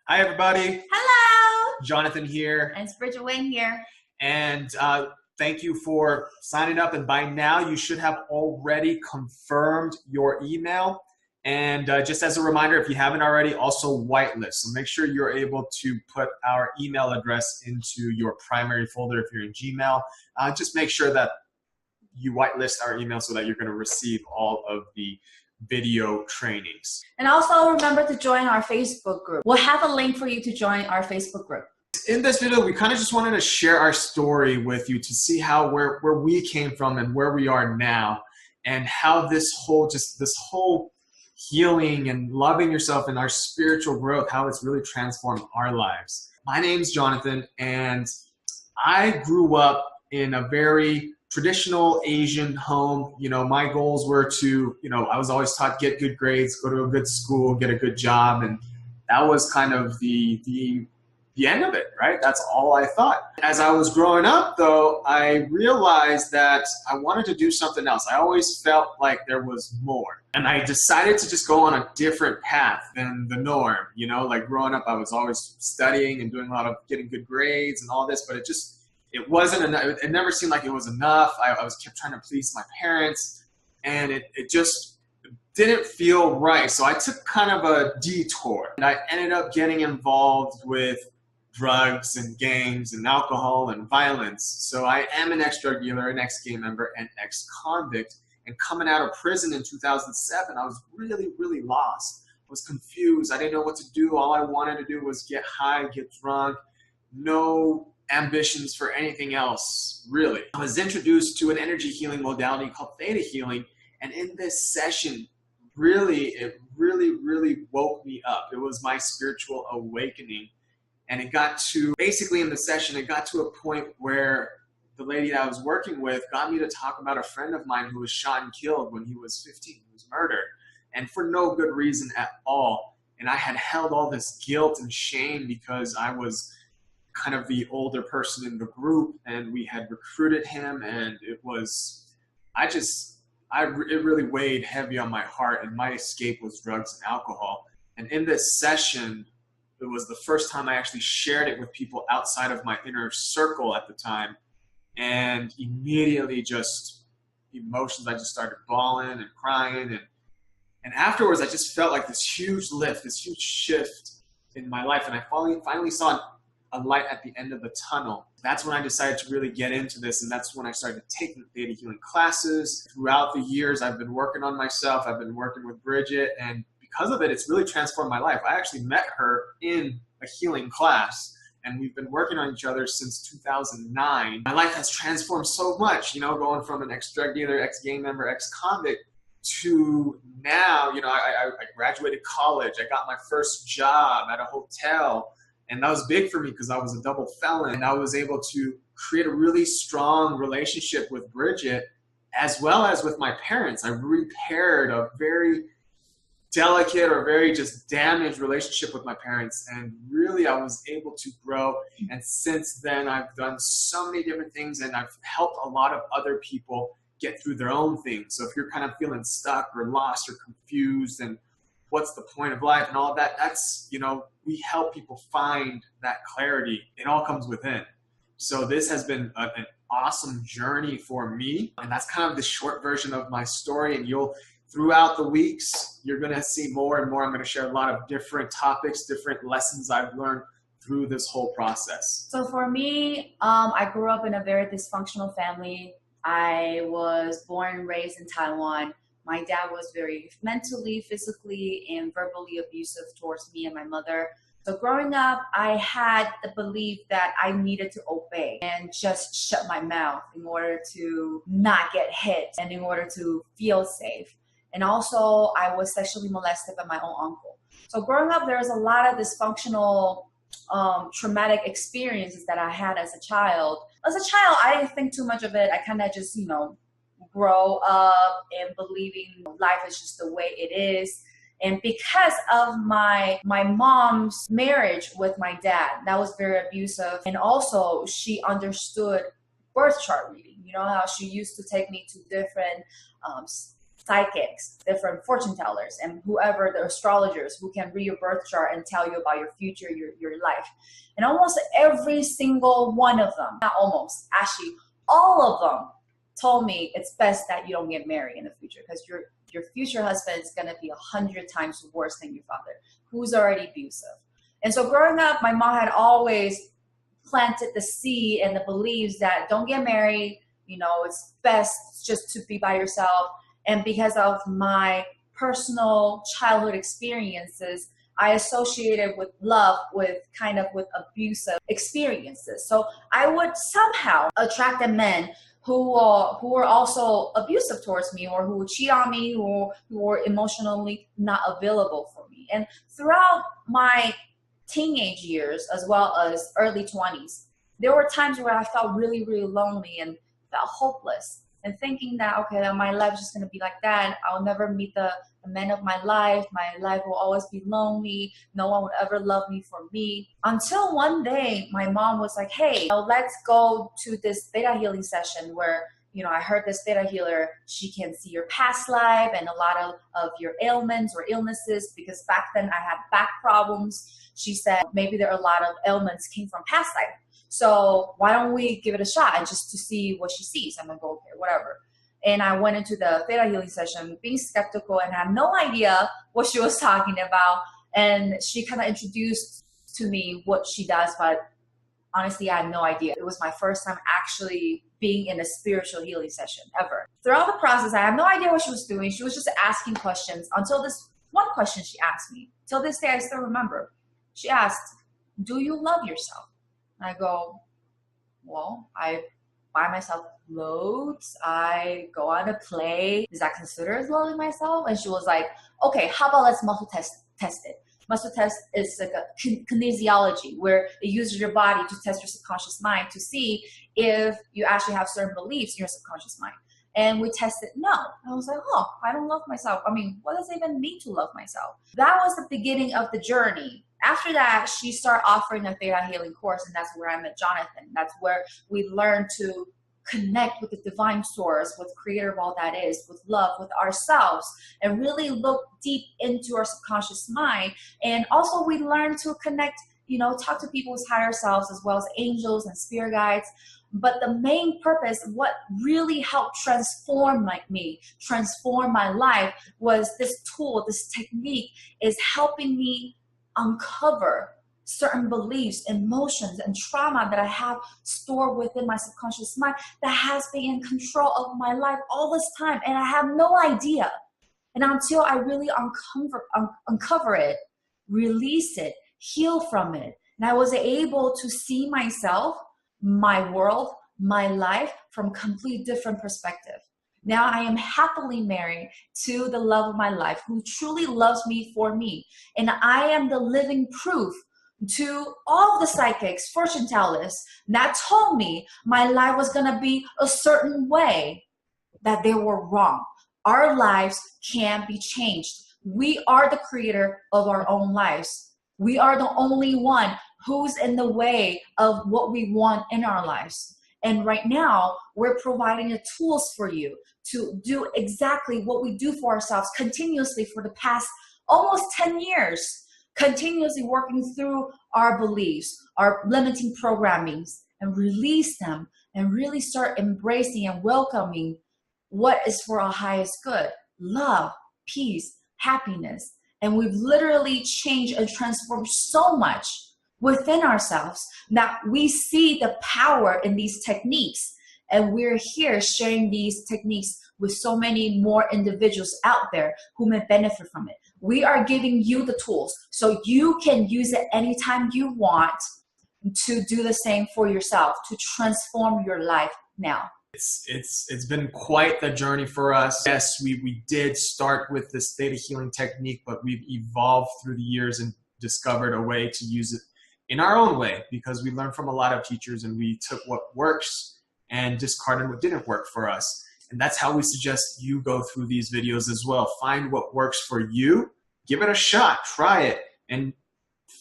Hi, everybody. Hello! Jonathan here. And it's Bridget Wayne here. And thank you for signing up. And by now, you should have already confirmed your email. And just as a reminder, if you haven't already, also whitelist. So make sure you're able to put our email address into your primary folder if you're in Gmail. Just make sure that you whitelist our email so that you're going to receive all of the video trainings. And also remember to join our Facebook group. We'll have a link for you to join our Facebook group. In this video, we kind of just wanted to share our story with you to see how where we came from and where we are now, and how this whole healing and loving yourself and our spiritual growth, how it's really transformed our lives. My name's Jonathan, and I grew up in a very traditional Asian home. You know, my goals were to, I was always taught get good grades, go to a good school, get a good job, and that was kind of the end of it, right? That's all I thought. As I was growing up, though, I realized that I wanted to do something else. I always felt like there was more. And I decided to just go on a different path than the norm. Like growing up, I was always studying and doing a lot of getting good grades and all this, but it wasn't enough. It never seemed like it was enough. I kept trying to please my parents, and it just didn't feel right. So I took kind of a detour, and I ended up getting involved with drugs and gangs and alcohol and violence. So I am an ex-drug dealer, an ex-gang member, and ex-convict. And coming out of prison in 2007, I was really, really lost. I was confused. I didn't know what to do. All I wanted to do was get high, get drunk. No ambitions for anything else, really. I was introduced to an energy healing modality called theta healing. And in this session, it really woke me up. It was my spiritual awakening. And it got to, basically in the session, it got to a point where the lady that I was working with got me to talk about a friend of mine who was shot and killed when he was 15. He was murdered, and for no good reason at all. And I had held all this guilt and shame because I was kind of the older person in the group, and we had recruited him, and it really weighed heavy on my heart, and my escape was drugs and alcohol. And in this session, it was the first time I actually shared it with people outside of my inner circle at the time. And immediately just emotions, I just started bawling and crying. And afterwards, I just felt like this huge lift, this huge shift in my life. And I finally saw a light at the end of the tunnel. That's when I decided to really get into this. And that's when I started taking theta healing classes. Throughout the years, I've been working on myself. I've been working with Bridget, and because of it, it's really transformed my life. I actually met her in a healing class, and we've been working on each other since 2009. My life has transformed so much, going from an ex-drug dealer, ex-gang member, ex-convict to now, I graduated college. I got my first job at a hotel, and that was big for me because I was a double felon, and I was able to create a really strong relationship with Bridget as well as with my parents. I repaired a very delicate or very just damaged relationship with my parents, and really I was able to grow. And since then, I've done so many different things, and I've helped a lot of other people get through their own things. So if you're kind of feeling stuck or lost or confused and what's the point of life and all of that, that's, we help people find that clarity. It all comes within. So this has been an awesome journey for me, and that's kind of the short version of my story. And throughout the weeks, you're going to see more and more. I'm going to share a lot of different topics, different lessons I've learned through this whole process. So for me, I grew up in a very dysfunctional family. I was born and raised in Taiwan. My dad was very mentally, physically, and verbally abusive towards me and my mother. So growing up, I had the belief that I needed to obey and just shut my mouth in order to not get hit and in order to feel safe. And also, I was sexually molested by my own uncle. So growing up, there was a lot of dysfunctional, traumatic experiences that I had as a child. As a child, I didn't think too much of it. I kind of just, grow up and believing life is just the way it is. And because of my mom's marriage with my dad, that was very abusive. And also, she understood birth chart reading. You know how she used to take me to different psychics, different fortune tellers, and whoever the astrologers who can read your birth chart and tell you about your future, your life. And almost every single one of them, not almost, actually all of them told me it's best that you don't get married in the future because your future husband is going to be 100 times worse than your father, who's already abusive. And so growing up, my mom had always planted the seed and the beliefs that don't get married, you know, it's best just to be by yourself. And because of my personal childhood experiences, I associated with love with with abusive experiences. So I would somehow attract the men who were also abusive towards me, or who would cheat on me, who were emotionally not available for me. And throughout my teenage years, as well as early 20s, there were times where I felt really, really lonely and felt hopeless, and thinking that, okay, that my life is just going to be like that. I'll never meet the men of my life. My life will always be lonely. No one would ever love me for me. Until one day, my mom was like, hey, let's go to this theta healing session where, you know, I heard this theta healer, she can see your past life and a lot of your ailments or illnesses, because back then I had back problems. She said maybe there are a lot of ailments came from past life. So why don't we give it a shot and just to see what she sees? I'm gonna go, okay, whatever. And I went into the theta healing session being skeptical and had no idea what she was talking about. And she kind of introduced to me what she does, but honestly, I had no idea. It was my first time actually being in a spiritual healing session ever. Throughout the process, I had no idea what she was doing. She was just asking questions until this one question she asked me. Till this day, I still remember. She asked, do you love yourself? And I go, well, I buy myself clothes. I go on a play. Is that considered as loving myself? And she was like, okay, how about let's muscle test it. Muscle test is like a kinesiology where it uses your body to test your subconscious mind to see if you actually have certain beliefs in your subconscious mind. And we tested no. I was like, oh, I don't love myself. I mean, what does it even mean to love myself? That was the beginning of the journey. After that, she started offering a theta healing course, and that's where I met Jonathan. That's where we learned to connect with the divine source, with creator of all that is, with love, with ourselves, and really look deep into our subconscious mind. And also we learn to connect, you know, talk to people's higher selves as well as angels and spirit guides. But the main purpose, what really helped transform my life, was this tool, this technique is helping me uncover certain beliefs, emotions, and trauma that I have stored within my subconscious mind that has been in control of my life all this time. And I have no idea. And until I really uncover it, release it, heal from it, and I was able to see myself, my world, my life from a completely different perspective. Now I am happily married to the love of my life, who truly loves me for me. And I am the living proof to all the psychics, fortune tellers that told me my life was going to be a certain way, that they were wrong. Our lives can be changed. We are the creator of our own lives. We are the only one who's in the way of what we want in our lives. And right now, we're providing the tools for you to do exactly what we do for ourselves continuously for the past almost 10 years. Continuously working through our beliefs, our limiting programmings, and release them and really start embracing and welcoming what is for our highest good: love, peace, happiness. And we've literally changed and transformed so much within ourselves that we see the power in these techniques. And we're here sharing these techniques with so many more individuals out there who may benefit from it. We are giving you the tools so you can use it anytime you want to do the same for yourself, to transform your life now. It's been quite the journey for us. Yes, we did start with this theta healing technique, but we've evolved through the years and discovered a way to use it in our own way, because we learned from a lot of teachers and we took what works and discarded what didn't work for us. And that's how we suggest you go through these videos as well. Find what works for you, give it a shot, try it, and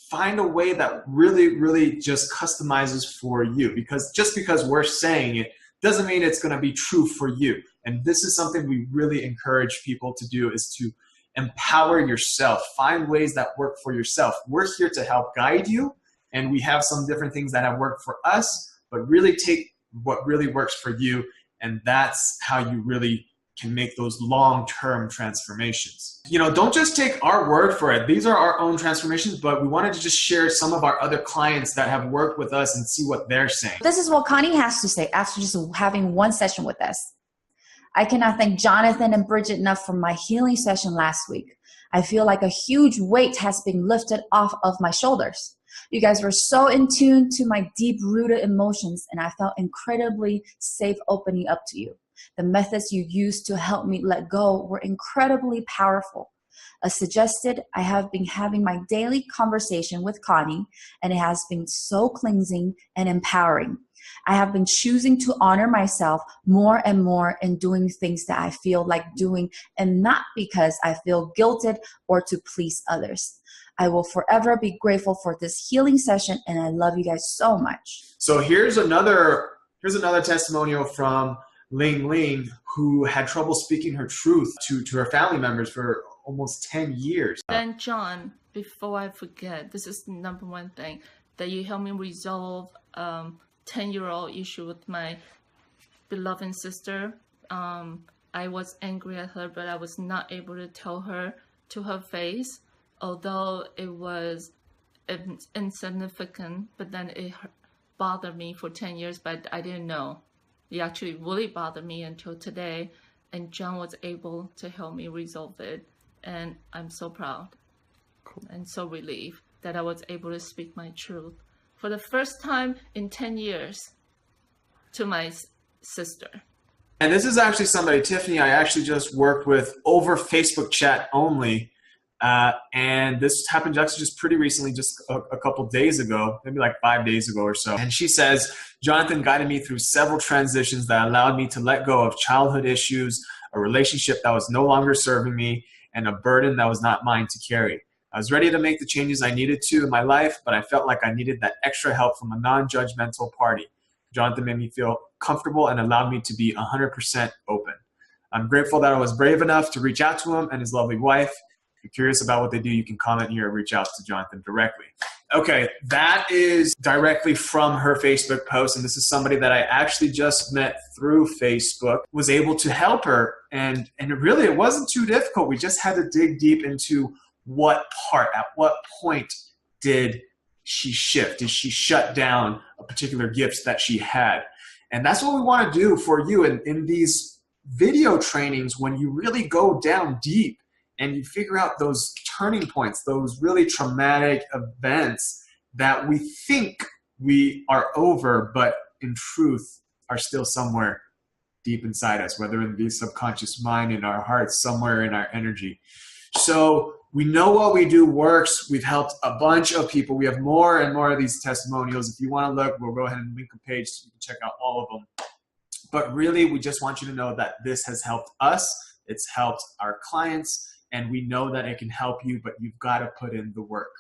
find a way that really, really just customizes for you. Because just because we're saying it doesn't mean it's going to be true for you. And this is something we really encourage people to do, is to empower yourself. Find ways that work for yourself. We're here to help guide you, and we have some different things that have worked for us, but really take what really works for you, and that's how you really can make those long-term transformations. You know, don't just take our word for it. These are our own transformations, but we wanted to just share some of our other clients that have worked with us and see what they're saying. This is what Connie has to say after just having one session with us. I cannot thank Jonathan and Bridget enough for my healing session last week. I feel like a huge weight has been lifted off of my shoulders. You guys were so in tune to my deep-rooted emotions, and I felt incredibly safe opening up to you. The methods you used to help me let go were incredibly powerful. As suggested, I have been having my daily conversation with Connie, and it has been so cleansing and empowering. I have been choosing to honor myself more and more in doing things that I feel like doing, and not because I feel guilted or to please others. I will forever be grateful for this healing session, and I love you guys so much. So here's another testimonial from Ling Ling, who had trouble speaking her truth to her family members for almost 10 years. Then John, before I forget, this is the number one thing, that you helped me resolve 10-year-old issue with my beloved sister. I was angry at her, but I was not able to tell her to her face, although it was insignificant, but then it bothered me for 10 years, but I didn't know. It actually really bothered me until today, and John was able to help me resolve it, and I'm so proud and so relieved that I was able to speak my truth for the first time in 10 years to my sister. And this is actually somebody, Tiffany, I actually just worked with over Facebook chat only. And this happened actually just pretty recently, just a couple days ago, maybe like 5 days ago or so. And she says, Jonathan guided me through several transitions that allowed me to let go of childhood issues, a relationship that was no longer serving me, and a burden that was not mine to carry. I was ready to make the changes I needed to in my life, but I felt like I needed that extra help from a non-judgmental party. Jonathan made me feel comfortable and allowed me to be 100% open. I'm grateful that I was brave enough to reach out to him and his lovely wife. If you're curious about what they do, you can comment here or reach out to Jonathan directly. Okay, that is directly from her Facebook post, and this is somebody that I actually just met through Facebook, was able to help her, and it wasn't too difficult. We just had to dig deep into what part, at what point did she shift? Did she shut down a particular gift that she had? And that's what we want to do for you in these video trainings, when you really go down deep and you figure out those turning points, those really traumatic events that we think we are over, but in truth are still somewhere deep inside us, whether in the subconscious mind, in our hearts, somewhere in our energy. So we know what we do works. We've helped a bunch of people. We have more and more of these testimonials. If you want to look, we'll go ahead and link a page so you can check out all of them. But really, we just want you to know that this has helped us. It's helped our clients. And we know that it can help you, but you've got to put in the work.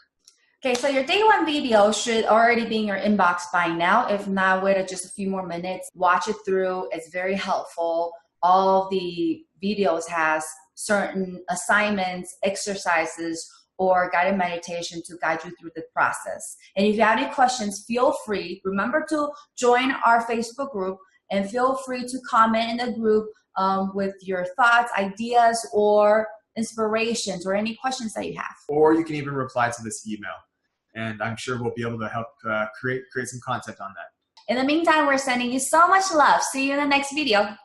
Okay, so your day one video should already be in your inbox by now. If not, wait just a few more minutes. Watch it through. It's very helpful. All the videos has certain assignments, exercises, or guided meditation to guide you through the process. And if you have any questions, feel free. Remember to join our Facebook group and feel free to comment in the group with your thoughts, ideas, or inspirations, or any questions that you have. Or you can even reply to this email, and I'm sure we'll be able to help create some content on that. In the meantime, we're sending you so much love. See you in the next video.